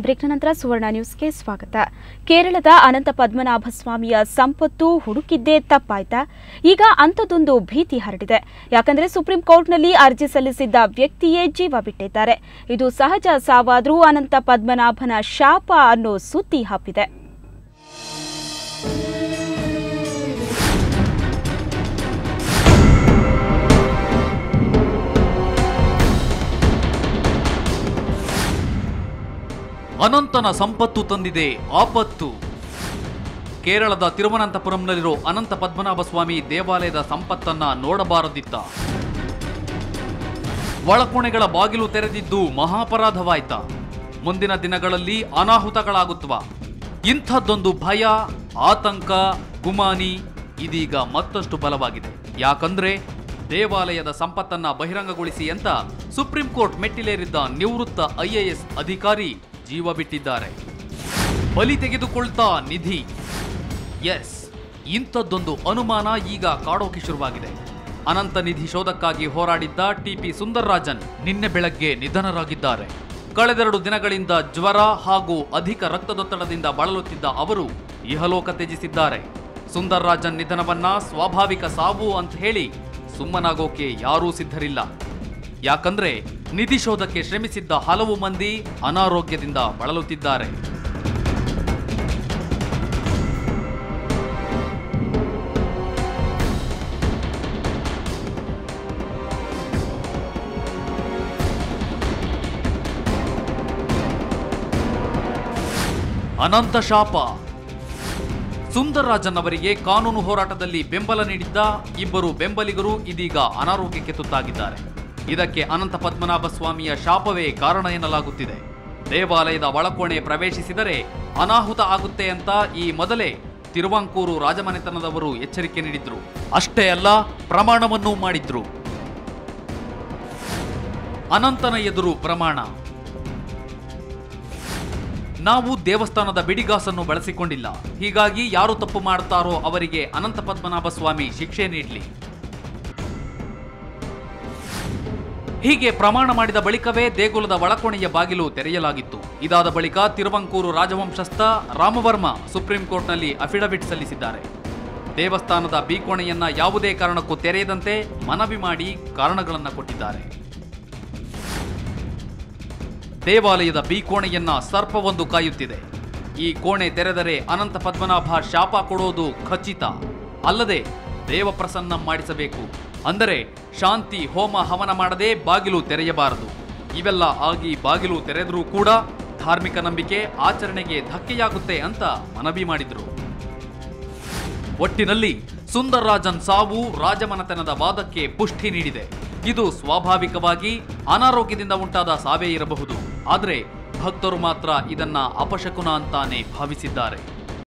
ಬ್ರೇಕ್ನ ನಂತರ ಸುವರ್ಣ ನ್ಯೂಸ್ಗೆ ಸ್ವಾಗತ. ಕೇರಳದ ಅನಂತ ಪದ್ಮನಾಭ ಸ್ವಾಮಿಯ ಸಂಪತ್ತು ಹುಡುಕಿದ್ದೇ ತಪ್ಪಾಯ್ತಾ? ಈಗ ಅಂಥದ್ದೊಂದು ಭೀತಿ ಹರಡಿದೆ. ಯಾಕಂದ್ರೆ ಸುಪ್ರೀಂ ಕೋರ್ಟ್ನಲ್ಲಿ ಅರ್ಜಿ ಸಲ್ಲಿಸಿದ್ದ ವ್ಯಕ್ತಿಯೇ ಜೀವ ಬಿಟ್ಟಿದ್ದಾರೆ. ಇದು ಸಹಜ ಸಾವಾದ್ರೂ ಅನಂತ ಪದ್ಮನಾಭನ ಶಾಪ ಅನ್ನೋ ಸುದ್ದಿ ಹಬ್ಬಿದೆ. ಅನಂತನ ಸಂಪತ್ತು ತಂದಿದೆ ಆಪತ್ತು. ಕೇರಳದ ತಿರುವನಂತಪುರಂನಲ್ಲಿರೋ ಅನಂತ ಪದ್ಮನಾಭ ಸ್ವಾಮಿ ದೇವಾಲಯದ ಸಂಪತ್ತನ್ನ ನೋಡಬಾರದಿತ್ತ? ಒಳಕೋಣೆಗಳ ಬಾಗಿಲು ತೆರೆದಿದ್ದು ಮಹಾಪರಾಧವಾಯ್ತಾ? ಮುಂದಿನ ದಿನಗಳಲ್ಲಿ ಅನಾಹುತಗಳಾಗುತ್ತವಾ? ಇಂಥದ್ದೊಂದು ಭಯ, ಆತಂಕ, ಗುಮಾನಿ ಇದೀಗ ಮತ್ತಷ್ಟು ಬಲವಾಗಿದೆ. ಯಾಕಂದ್ರೆ ದೇವಾಲಯದ ಸಂಪತ್ತನ್ನ ಬಹಿರಂಗಗೊಳಿಸಿ ಅಂತ ಸುಪ್ರೀಂ ಕೋರ್ಟ್ ಮೆಟ್ಟಿಲೇರಿದ್ದ ನಿವೃತ್ತ IAS ಅಧಿಕಾರಿ ಜೀವ ಬಿಟ್ಟಿದ್ದಾರೆ. ಬಲಿ ತೆಗೆದುಕೊಳ್ತಾ ನಿಧಿ. ಎಸ್, ಇಂಥದ್ದೊಂದು ಅನುಮಾನ ಈಗ ಕಾಡೋಕೆ ಶುರುವಾಗಿದೆ. ಅನಂತ ನಿಧಿ ಶೋಧಕ್ಕಾಗಿ ಹೋರಾಡಿದ್ದ TP ಸುಂದರ್ರಾಜನ್ ನಿನ್ನೆ ಬೆಳಗ್ಗೆ ನಿಧನರಾಗಿದ್ದಾರೆ. ಕಳೆದೆರಡು ದಿನಗಳಿಂದ ಜ್ವರ ಹಾಗೂ ಅಧಿಕ ರಕ್ತದೊತ್ತಡದಿಂದ ಬಳಲುತ್ತಿದ್ದ ಅವರು ಇಹಲೋಕ ತ್ಯಜಿಸಿದ್ದಾರೆ. ಸುಂದರ್ರಾಜನ್ ನಿಧನವನ್ನ ಸ್ವಾಭಾವಿಕ ಸಾವು ಅಂತ ಹೇಳಿ ಸುಮ್ಮನಾಗೋಕೆ ಯಾರೂ ಸಿದ್ಧರಿಲ್ಲ. ಯಾಕಂದ್ರೆ ನಿಧಿ ಶೋಧಕ್ಕೆ ಶ್ರಮಿಸಿದ್ದ ಹಲವು ಮಂದಿ ಅನಾರೋಗ್ಯದಿಂದ ಬಳಲುತ್ತಿದ್ದಾರೆ. ಅನಂತ ಶಾಪ. ಸುಂದರ್ರಾಜನ್ ಅವರಿಗೆ ಕಾನೂನು ಹೋರಾಟದಲ್ಲಿ ಬೆಂಬಲ ನೀಡಿದ್ದ ಇಬ್ಬರು ಬೆಂಬಲಿಗರು ಇದೀಗ ಅನಾರೋಗ್ಯಕ್ಕೆ ತುತ್ತಾಗಿದ್ದಾರೆ. ಇದಕ್ಕೆ ಅನಂತ ಪದ್ಮನಾಭ ಸ್ವಾಮಿಯ ಶಾಪವೇ ಕಾರಣ ಎನ್ನಲಾಗುತ್ತಿದೆ. ದೇವಾಲಯದ ಒಳಕೋಣೆ ಪ್ರವೇಶಿಸಿದರೆ ಅನಾಹುತ ಆಗುತ್ತೆ ಅಂತ ಈ ಮೊದಲೇ ತಿರುವಾಂಕೂರು ರಾಜಮನೆತನದವರು ಎಚ್ಚರಿಕೆ ನೀಡಿದ್ರು. ಅಷ್ಟೇ ಅಲ್ಲ, ಪ್ರಮಾಣವನ್ನೂ ಮಾಡಿದ್ರು. ಅನಂತನ ಎದುರು ಪ್ರಮಾಣ. ನಾವು ದೇವಸ್ಥಾನದ ಬಿಡಿಗಾಸನ್ನು ಬಳಸಿಕೊಂಡಿಲ್ಲ, ಹೀಗಾಗಿ ಯಾರು ತಪ್ಪು ಮಾಡ್ತಾರೋ ಅವರಿಗೆ ಅನಂತ ಪದ್ಮನಾಭ ಸ್ವಾಮಿ ಶಿಕ್ಷೆ ನೀಡಲಿ. ಹೀಗೆ ಪ್ರಮಾಣ ಮಾಡಿದ ಬಳಿಕವೇ ದೇಗುಲದ ಒಳಕೋಣೆಯ ಬಾಗಿಲು ತೆರೆಯಲಾಗಿತ್ತು. ಇದಾದ ಬಳಿಕ ತಿರುವಾಂಕೂರು ರಾಜವಂಶಸ್ಥ ರಾಮವರ್ಮ ಸುಪ್ರೀಂ ಕೋರ್ಟ್ನಲ್ಲಿ ಅಫಿಡವಿಟ್ ಸಲ್ಲಿಸಿದ್ದಾರೆ. ದೇವಸ್ಥಾನದ ಬೀಕೋಣೆಯನ್ನ ಯಾವುದೇ ಕಾರಣಕ್ಕೂ ತೆರೆಯದಂತೆ ಮನವಿ ಮಾಡಿ ಕಾರಣಗಳನ್ನು ಕೊಟ್ಟಿದ್ದಾರೆ. ದೇವಾಲಯದ ಬೀಕೋಣೆಯನ್ನ ಸರ್ಪವೊಂದು ಕಾಯುತ್ತಿದೆ. ಈ ಕೋಣೆ ತೆರೆದರೆ ಅನಂತ ಪದ್ಮನಾಭ ಶಾಪ ಕೊಡೋದು ಖಚಿತ. ಅಲ್ಲದೆ ದೇವಪ್ರಸನ್ನ ಮಾಡಿಸಬೇಕು. ಅಂದರೆ ಶಾಂತಿ ಹೋಮ ಹವನ ಮಾಡದೆ ಬಾಗಿಲು ತೆರೆಯಬಾರದು. ಇವೆಲ್ಲ ಆಗಿ ಬಾಗಿಲು ತೆರೆದರೂ ಕೂಡ ಧಾರ್ಮಿಕ ನಂಬಿಕೆ ಆಚರಣೆಗೆ ಧಕ್ಕೆಯಾಗುತ್ತೆ ಅಂತ ಮನವಿ ಮಾಡಿದ್ರು. ಒಟ್ಟಿನಲ್ಲಿ ಸುಂದರ್ರಾಜನ್ ಸಾವು ರಾಜಮನೆತನದ ವಾದಕ್ಕೆ ಪುಷ್ಟಿ ನೀಡಿದೆ. ಇದು ಸ್ವಾಭಾವಿಕವಾಗಿ ಅನಾರೋಗ್ಯದಿಂದ ಉಂಟಾದ ಸಾವೇ ಇರಬಹುದು. ಆದರೆ ಭಕ್ತರು ಮಾತ್ರ ಇದನ್ನ ಅಪಶಕುನ ಅಂತಾನೆ ಭಾವಿಸಿದ್ದಾರೆ.